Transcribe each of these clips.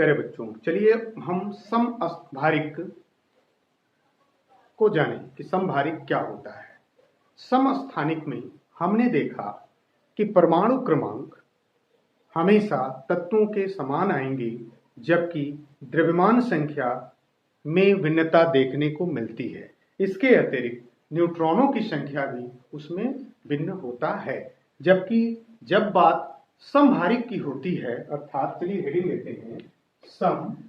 प्यारे बच्चों, चलिए हम समभारिक को जानें कि समभारिक क्या होता है। समस्थानिक में हमने देखा कि परमाणु क्रमांक हमेशा तत्वों के समान आएंगे, जबकि द्रव्यमान संख्या में भिन्नता देखने को मिलती है। इसके अतिरिक्त न्यूट्रॉनों की संख्या भी उसमें भिन्न होता है। जबकि जब बात समभारिक की होती है, अर्थात चलिए हेडिंग लेते हैं, समभारिक,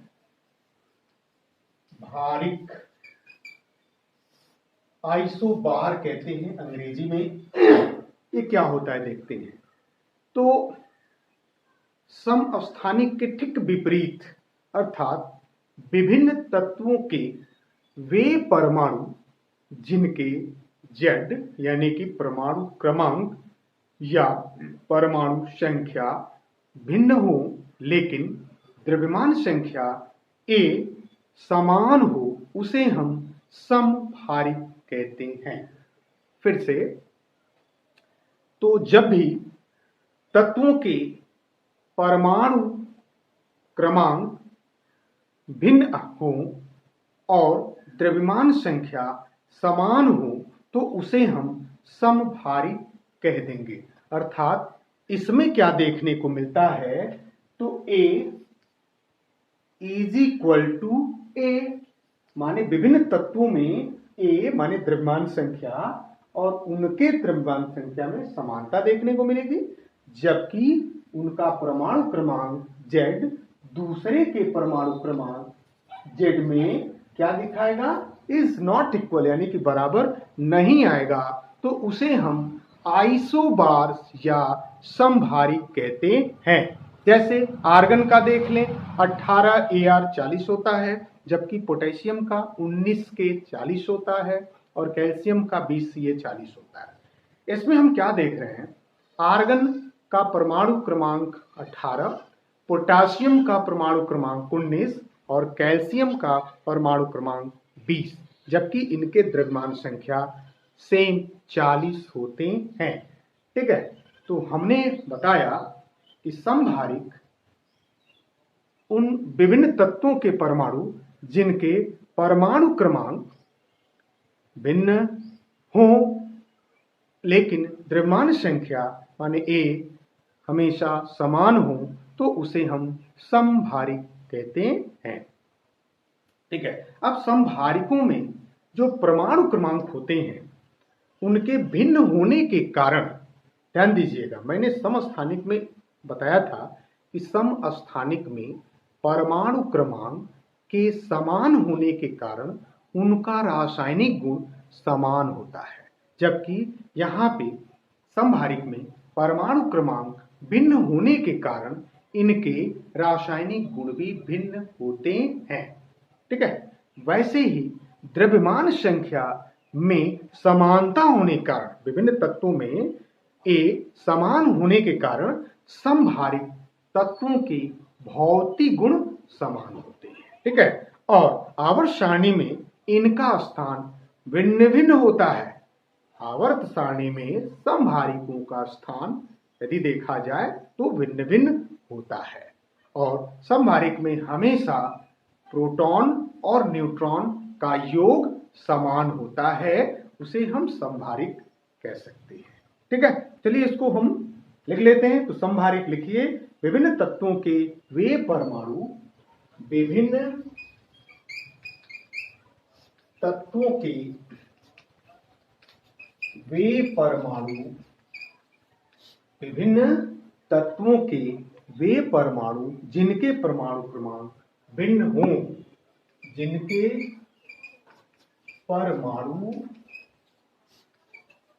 आइसोबार कहते हैं अंग्रेजी में। ये क्या होता है देखते हैं। तो समस्थानिक के ठीक विपरीत, अर्थात विभिन्न तत्वों के वे परमाणु जिनके Z यानी कि परमाणु क्रमांक या परमाणु संख्या भिन्न हो, लेकिन द्रव्यमान संख्या A समान हो, उसे हम समभारिक कहते हैं। फिर से, तो जब भी तत्वों के परमाणु क्रमांक भिन्न हो और द्रव्यमान संख्या समान हो, तो उसे हम समभारिक कह देंगे। अर्थात इसमें क्या देखने को मिलता है, तो A is equal to A, माने विभिन्न तत्वों में A माने द्रव्यमान संख्या और उनके द्रव्यमान संख्या में समानता देखने को मिलेगी, जबकि उनका परमाणु क्रमांक Z दूसरे के परमाणु क्रमांक Z में क्या दिखाएगा, इज नॉट इक्वल, यानी कि बराबर नहीं आएगा, तो उसे हम आइसोबार या समभारिक कहते हैं। जैसे आर्गन का देख लें, 18 Ar 40 होता है, जबकि पोटेशियम का 19 K 40 होता है और कैल्शियम का 20 Ca 40 होता है। इसमें हम क्या देख रहे हैं, आर्गन का परमाणु क्रमांक 18, पोटेशियम का परमाणु क्रमांक 19 और कैल्शियम का परमाणु क्रमांक 20, जबकि इनके द्रव्यमान संख्या सेम 40 होते हैं। ठीक है, तो हमने बताया कि समभारिक उन विभिन्न तत्वों के परमाणु जिनके परमाणु क्रमांक भिन्न हो, लेकिन द्रव्यमान संख्या माने A हमेशा समान हो, तो उसे हम समभारिक कहते हैं। ठीक है, अब समभारिकों में जो परमाणु क्रमांक होते हैं उनके भिन्न होने के कारण, ध्यान दीजिएगा, मैंने समस्थानिक में बताया था कि समस्थानिक में परमाणु क्रमांक के समान होने के कारण उनका रासायनिक गुण समान होता है, जबकि यहाँ पे समभारिक में परमाणु क्रमांक भिन्न होने के कारण इनके रासायनिक गुण भी भिन्न होते हैं। ठीक है, वैसे ही द्रव्यमान संख्या में समानता होने के कारण, विभिन्न तत्वों में A समान होने के कारण समभारिक तत्वों के भौतिक गुण समान होते हैं। ठीक है, और आवर्त सारणी में इनका स्थान भिन्न भिन्न होता है। आवर्त सारणी में समभारिकों का स्थान यदि देखा जाए तो भिन्न भिन्न होता है, और समभारिक में हमेशा प्रोटॉन और न्यूट्रॉन का योग समान होता है, उसे हम समभारिक कह सकते हैं। ठीक है, चलिए इसको हम लिख लेते हैं। तो समभारिक लिखिए, विभिन्न तत्वों के वे परमाणु, विभिन्न तत्वों के वे परमाणु, विभिन्न तत्वों के वे परमाणु जिनके परमाणु क्रमांक भिन्न हों, जिनके परमाणु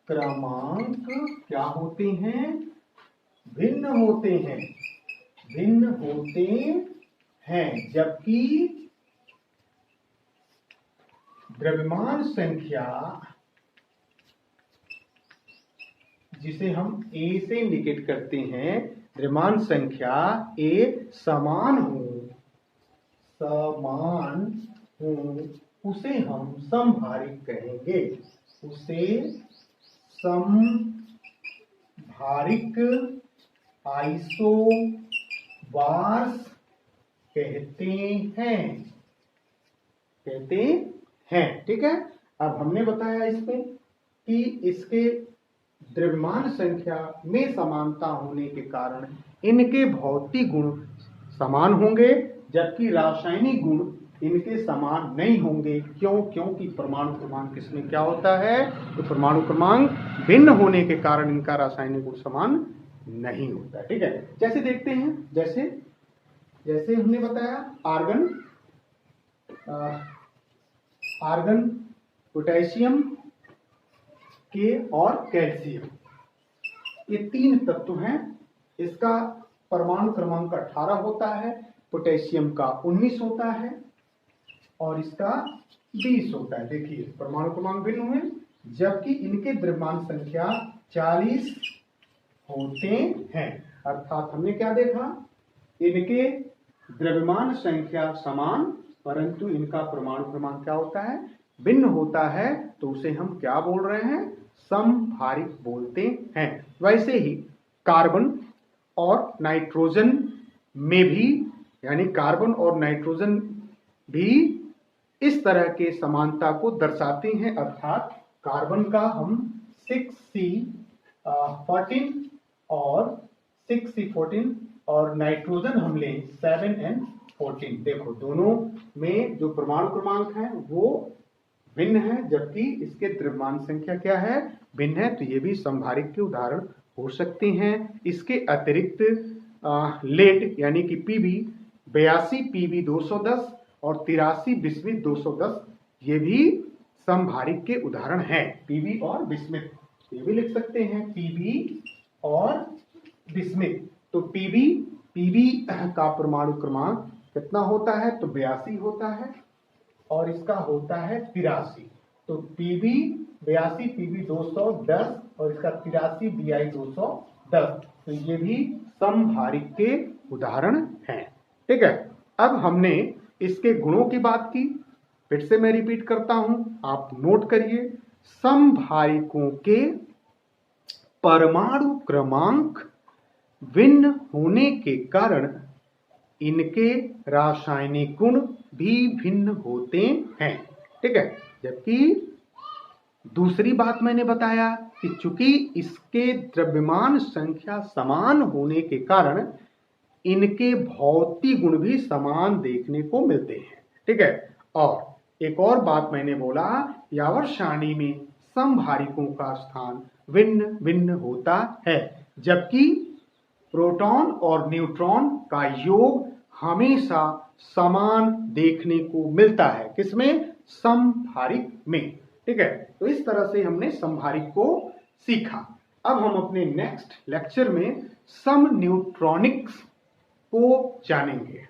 क्रमांक क्या होते हैं, भिन्न होते हैं, भिन्न होते हैं, जबकि द्रव्यमान संख्या, जिसे हम A से इंडिकेट करते हैं, द्रव्यमान संख्या A समान हो, उसे हम समभारिक कहेंगे। उसे समभारिक आइसोबार्स कहते हैं, कहते हैं। ठीक है, अब हमने बताया इसमें कि इसके द्रव्यमान संख्या में समानता होने के कारण इनके भौतिक गुण समान होंगे, जबकि रासायनिक गुण इनके समान नहीं होंगे। क्यों? क्योंकि परमाणु क्रमांक इसमें क्या होता है, तो परमाणु क्रमांक भिन्न होने के कारण इनका रासायनिक गुण समान नहीं होता। ठीक है, जैसे देखते हैं, जैसे हमने बताया आर्गन, पोटेशियम के और कैल्शियम, ये 3 तत्व हैं। इसका परमाणु क्रमांक 18 होता है, पोटेशियम का 19 होता है और इसका 20 होता है। देखिए परमाणु क्रमांक भिन्न हुए, जबकि इनके द्रव्यमान संख्या 40 होते हैं। अर्थात हमने क्या देखा, इनके द्रव्यमान संख्या समान, परंतु इनका परमाणु क्रमांक क्या होता है, भिन्न होता है। तो उसे हम क्या बोल रहे हैं, समभारिक बोलते हैं। वैसे ही कार्बन और नाइट्रोजन में भी, यानी कार्बन और नाइट्रोजन भी इस तरह के समानता को दर्शाते हैं। अर्थात कार्बन का हम 6C14 और 6C14 और नाइट्रोजन हम लें 7N14। देखो दोनों में जो परमाणु क्रमांक है वो भिन्न है, जबकि इसके द्रव्यमान संख्या क्या है, भिन्न है। तो ये भी समभारिक के उदाहरण हो सकते हैं। इसके अतिरिक्त लेड यानी कि पीबी 82 पीबी 210 और 83 बिस्मिथ 210, ये भी समभारिक के उदाहरण हैं। पीबी और बिस्मिथ ये भी लिख सकते हैं, पीबी और बिस्मिथ। तो पीबी का परमाणु क्रमांक कितना होता है, तो 82 होता है और इसका होता है 83। तो पीबी 82 पीबी 210 और इसका 83 बीआई 210। तो ये भी समभारिक के उदाहरण हैं। ठीक है, अब हमने इसके गुणों की बात की, फिर से मैं रिपीट करता हूं, आप नोट करिए। समभारिकों के परमाणु क्रमांक भिन्न होने के कारण इनके रासायनिक गुण भी भिन्न होते हैं। ठीक है, जबकि दूसरी बात मैंने बताया कि चूंकि इसके द्रव्यमान संख्या समान होने के कारण इनके भौतिक गुण भी समान देखने को मिलते हैं। ठीक है, और एक और बात मैंने बोला, यावर सारणी में समभारिकों का स्थान भिन्न भिन्न होता है, जबकि प्रोटॉन और न्यूट्रॉन का योग हमेशा समान देखने को मिलता है। किसमें? समभारिक में। ठीक है, तो इस तरह से हमने समभारिक को सीखा। अब हम अपने नेक्स्ट लेक्चर में सम न्यूट्रॉनिक्स को जानेंगे।